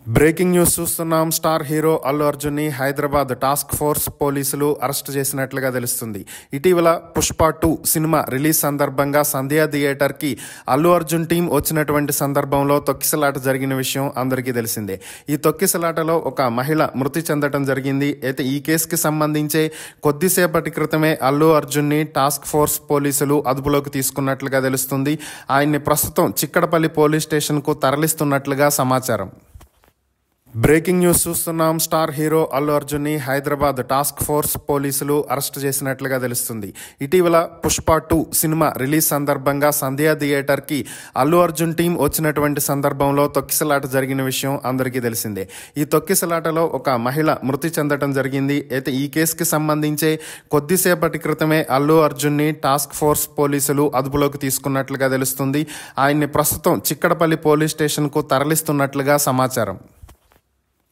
Breaking news చూస్తున్నాం. Star hero Allu Arjun ని Hyderabad task force పోలీసులు అరెస్ట్ చేసినట్లుగా తెలుస్తుంది. ఇటీవల పుష్ప 2 సినిమా రిలీజ్ సందర్భంగా సంధ్యా థియేటర్ కి అల్లు అర్జున్ టీం వచ్చినటువంటి సందర్భంలో తొక్కిసలాట జరిగిన విషయం అందరికీ తెలిసిందే. ఈ తొక్కిసలాటలో ఒక మహిళ మృతి చెందడం జరిగింది. అయితే ఈ కేసుకి సంబంధించే కొద్దిసేపటి క్రితమే అల్లు అర్జున్ ని టాస్క్ ఫోర్స్ పోలీసులు అదుపులోకి తీసుకున్నట్లుగా తెలుస్తుంది. ఆయన్ని ప్రస్తుతం చిక్కడపల్లి పోలీస్ స్టేషన్ కు తరలిస్తున్నట్లుగా సమాచారం. బ్రేకింగ్ న్యూస్ చూస్తున్నాం. స్టార్ హీరో అల్లు అర్జున్ ని హైదరాబాద్ టాస్క్ ఫోర్స్ పోలీసులు అరెస్ట్ చేసినట్లుగా తెలుస్తుంది. ఇటీవల పుష్ప 2 సినిమా రిలీజ్ సందర్భంగా సంధ్యా థియేటర్ కి అల్లు అర్జున్ టీం వచ్చినటువంటి సందర్భంలో తొక్కిసలాట జరిగిన విషయం అందరికీ తెలిసిందే. ఈ తొక్కిసలాటలో ఒక మహిళ మృతి చెందడం జరిగింది. అయితే ఈ కేసుకి సంబంధించే కొద్దిసేపటి క్రితమే అల్లు అర్జున్ ని టాస్క్ ఫోర్స్ పోలీసులు అదుపులోకి తీసుకున్నట్లుగా తెలుస్తుంది. ఆయన్ని ప్రస్తుతం చిక్కడపల్లి పోలీస్ స్టేషన్ కు తరలిస్తున్నట్లుగా సమాచారం.